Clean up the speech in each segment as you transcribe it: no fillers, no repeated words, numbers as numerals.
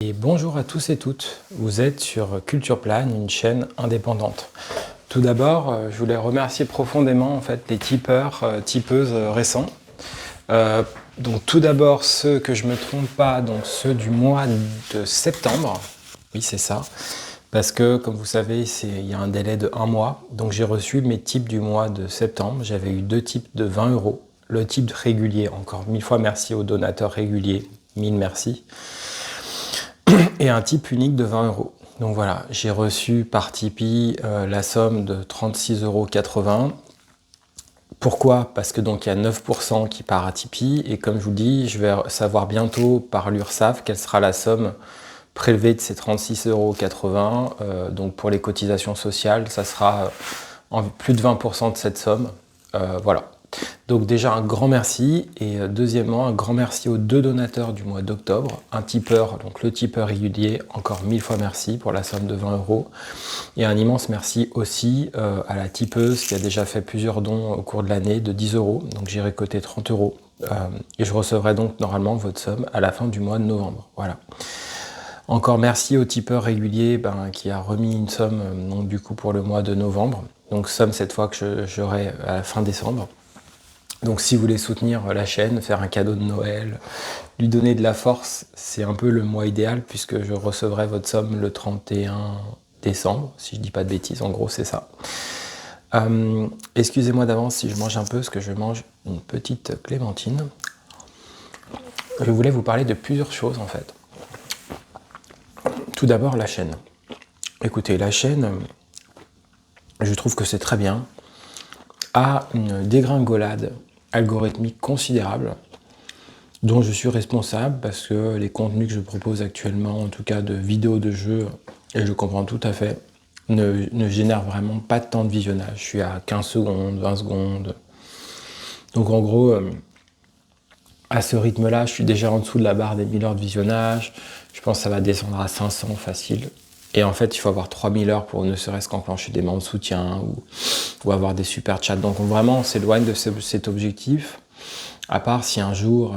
Et bonjour à tous et toutes, vous êtes sur Culture Plane, une chaîne indépendante. Tout d'abord, je voulais remercier profondément en fait, les tipeurs, tipeuses récents. Donc tout d'abord ceux que je ne me trompe pas, donc ceux du mois de septembre, oui c'est ça, parce que comme vous savez il y a un délai de 1 mois, donc j'ai reçu mes tips du mois de septembre, j'avais eu 2 tips de 20 €, le type régulier, encore 1000 fois merci aux donateurs réguliers, 1000 merci, et un type unique de 20 €. Donc voilà, j'ai reçu par Tipeee la somme de 36,80 €. Pourquoi? Parce que donc il y a 9% qui part à Tipeee et comme je vous dis, je vais savoir bientôt par l'URSSAF quelle sera la somme prélevée de ces 36,80 €. Donc pour les cotisations sociales, ça sera en plus de 20% de cette somme. Voilà. Donc déjà un grand merci et deuxièmement un grand merci aux 2 donateurs du mois d'octobre, un tipeur, donc le tipeur régulier, encore 1000 fois merci pour la somme de 20 € et un immense merci aussi à la tipeuse qui a déjà fait plusieurs dons au cours de l'année de 10 €, donc j'ai récolté 30 € et je recevrai donc normalement votre somme à la fin du mois de novembre. Voilà. Encore merci au tipeur régulier qui a remis une somme donc, du coup pour le mois de novembre, donc somme cette fois que j'aurai à la fin décembre. Donc si vous voulez soutenir la chaîne, faire un cadeau de Noël, lui donner de la force, c'est un peu le mois idéal puisque je recevrai votre somme le 31 décembre, si je dis pas de bêtises, en gros c'est ça. Excusez-moi d'avance si je mange un peu, parce que je mange une petite clémentine. Je voulais vous parler de plusieurs choses en fait. Tout d'abord la chaîne. Écoutez, la chaîne, je trouve que c'est très bien, a une dégringolade algorithmique considérable dont je suis responsable parce que les contenus que je propose actuellement, en tout cas de vidéos de jeux, et je comprends tout à fait, ne génèrent vraiment pas de temps de visionnage. Je suis à 15 secondes, 20 secondes. Donc en gros, à ce rythme-là, je suis déjà en dessous de la barre des 1000 heures de visionnage. Je pense que ça va descendre à 500 facile. Et en fait, il faut avoir 3000 heures pour ne serait-ce qu'enclencher des membres de soutien ou avoir des super chats. Donc vraiment, on s'éloigne de cet objectif. À part si un jour,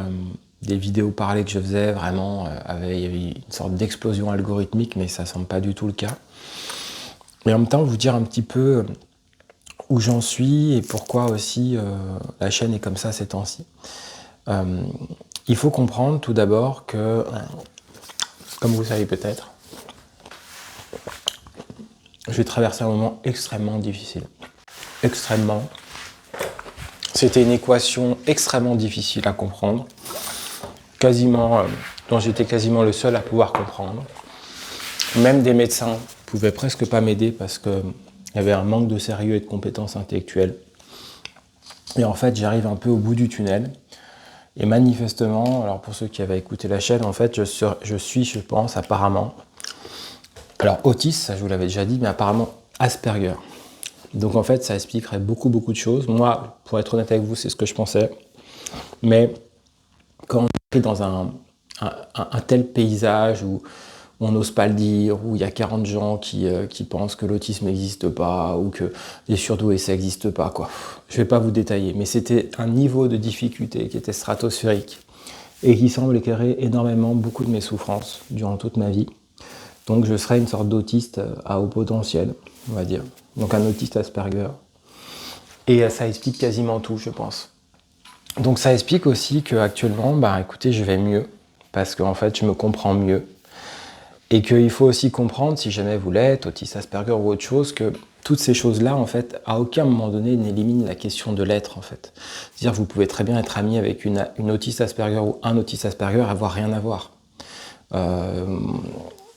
des vidéos parlées que je faisais vraiment avaient une sorte d'explosion algorithmique, mais ça ne semble pas du tout le cas. Et en même temps, vous dire un petit peu où j'en suis et pourquoi aussi la chaîne est comme ça ces temps-ci. Il faut comprendre tout d'abord que, comme vous le savez peut-être, je vais traverser un moment extrêmement difficile. Extrêmement. C'était une équation extrêmement difficile à comprendre, dont j'étais quasiment le seul à pouvoir comprendre. Même des médecins pouvaient presque pas m'aider parce qu'il y avait un manque de sérieux et de compétences intellectuelles. Et en fait, j'arrive un peu au bout du tunnel. Et manifestement, alors pour ceux qui avaient écouté la chaîne, en fait, je pense, apparemment, alors autiste, ça je vous l'avais déjà dit, mais apparemment Asperger. Donc en fait, ça expliquerait beaucoup de choses. Moi, pour être honnête avec vous, c'est ce que je pensais. Mais quand on est dans un tel paysage où on n'ose pas le dire, où il y a 40 gens qui pensent que l'autisme n'existe pas, ou que les surdoués, ça n'existe pas, quoi. Je ne vais pas vous détailler, mais c'était un niveau de difficulté qui était stratosphérique et qui semble éclairer énormément beaucoup de mes souffrances durant toute ma vie. Donc je serais une sorte d'autiste à haut potentiel, on va dire. Donc un autiste Asperger. Et ça explique quasiment tout, je pense. Donc ça explique aussi qu'actuellement, écoutez, je vais mieux, parce qu'en fait, je me comprends mieux. Et qu'il faut aussi comprendre, si jamais vous l'êtes, autiste Asperger ou autre chose, que toutes ces choses-là, en fait, à aucun moment donné n'éliminent la question de l'être, en fait. C'est-à-dire que vous pouvez très bien être ami avec une autiste Asperger ou un autiste Asperger, avoir rien à voir.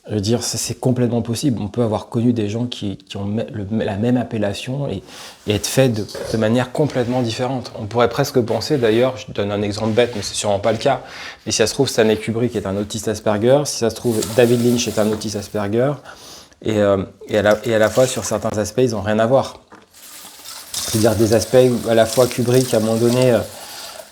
Je veux dire, c'est complètement possible. On peut avoir connu des gens qui ont la même appellation et être faits de manière complètement différente. On pourrait presque penser, d'ailleurs, je donne un exemple bête, mais c'est sûrement pas le cas, mais si ça se trouve, Stanley Kubrick est un autiste Asperger, si ça se trouve, David Lynch est un autiste Asperger, et à la fois, sur certains aspects, ils n'ont rien à voir. C'est-à-dire des aspects où, à la fois, Kubrick, à un moment donné,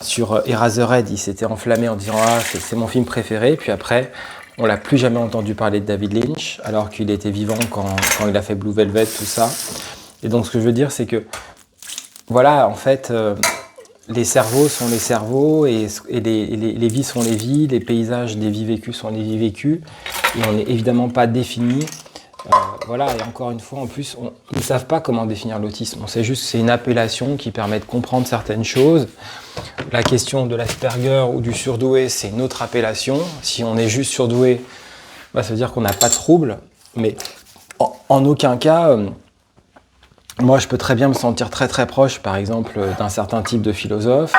sur Eraserhead, il s'était enflammé en disant « Ah, c'est mon film préféré », puis après, on l'a plus jamais entendu parler de David Lynch, alors qu'il était vivant quand il a fait Blue Velvet, tout ça. Et donc, ce que je veux dire, c'est que, voilà, en fait, les cerveaux sont les cerveaux, et les vies sont les vies, les paysages des vies vécues sont les vies vécues. et on n'est évidemment pas défini. Voilà, et encore une fois, en plus, ils ne savent pas comment définir l'autisme. On sait juste que c'est une appellation qui permet de comprendre certaines choses. La question de l'Asperger ou du surdoué, c'est une autre appellation. Si on est juste surdoué, bah, ça veut dire qu'on n'a pas de trouble. Mais en aucun cas, moi, je peux très bien me sentir très très proche, par exemple, d'un certain type de philosophe.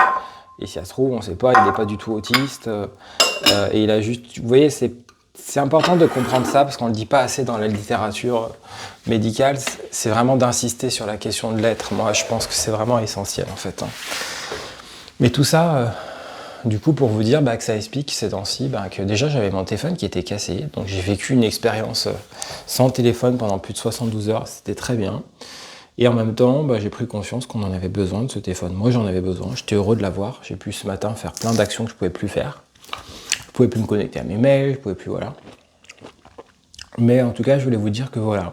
Et si ça se trouve, on ne sait pas, il n'est pas du tout autiste. Et il a juste... Vous voyez, c'est important de comprendre ça, parce qu'on ne le dit pas assez dans la littérature médicale. C'est vraiment d'insister sur la question de l'être. Moi, je pense que c'est vraiment essentiel, en fait. Mais tout ça, du coup, pour vous dire que ça explique ces temps-ci que déjà, j'avais mon téléphone qui était cassé. Donc, j'ai vécu une expérience sans téléphone pendant plus de 72 heures. C'était très bien. Et en même temps, j'ai pris conscience qu'on en avait besoin de ce téléphone. Moi, j'en avais besoin. J'étais heureux de l'avoir. J'ai pu ce matin faire plein d'actions que je ne pouvais plus faire. Je pouvais plus me connecter à mes mails, je pouvais plus, voilà. Mais en tout cas, je voulais vous dire que voilà,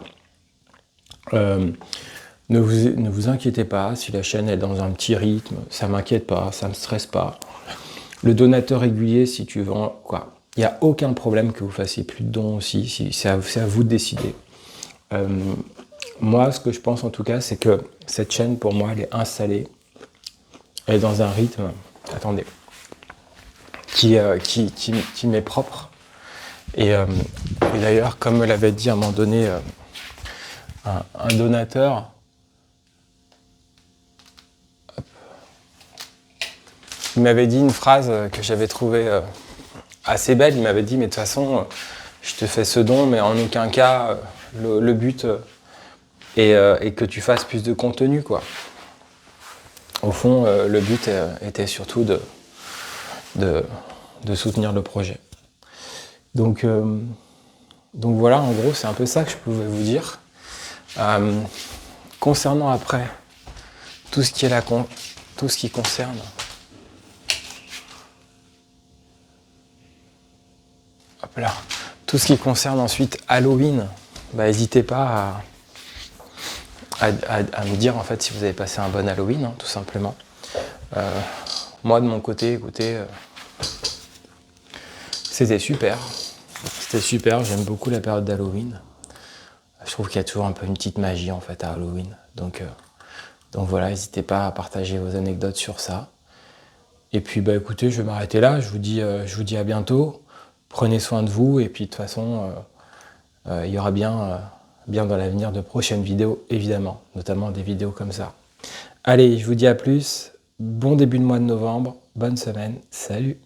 ne vous inquiétez pas si la chaîne est dans un petit rythme, ça m'inquiète pas, ça me stresse pas. Le donateur régulier, si tu veux, quoi, il n'y a aucun problème que vous fassiez plus de dons aussi, c'est à vous de décider. Moi, ce que je pense en tout cas, c'est que cette chaîne, pour moi, elle est installée, elle est dans un rythme, attendez, qui m'est propre. Et d'ailleurs, comme me l'avait dit à un moment donné un donateur, il m'avait dit une phrase que j'avais trouvée assez belle. Il m'avait dit, mais de toute façon, je te fais ce don, mais en aucun cas, le but est que tu fasses plus de contenu, quoi. Au fond, le but était surtout de soutenir le projet. Donc voilà, en gros, c'est un peu ça que je pouvais vous dire. Concernant après tout ce qui concerne tout ce qui concerne ensuite Halloween, n'hésitez pas à me dire en fait si vous avez passé un bon Halloween, tout simplement. Moi de mon côté, écoutez, c'était super. C'était super, j'aime beaucoup la période d'Halloween. Je trouve qu'il y a toujours un peu une petite magie en fait à Halloween. Donc voilà, n'hésitez pas à partager vos anecdotes sur ça. Et puis écoutez, je vais m'arrêter là. Je vous dis à bientôt. Prenez soin de vous et puis de toute façon, il y aura bien dans l'avenir de prochaines vidéos, évidemment, notamment des vidéos comme ça. Allez, je vous dis à plus. Bon début de mois de novembre. Bonne semaine. Salut!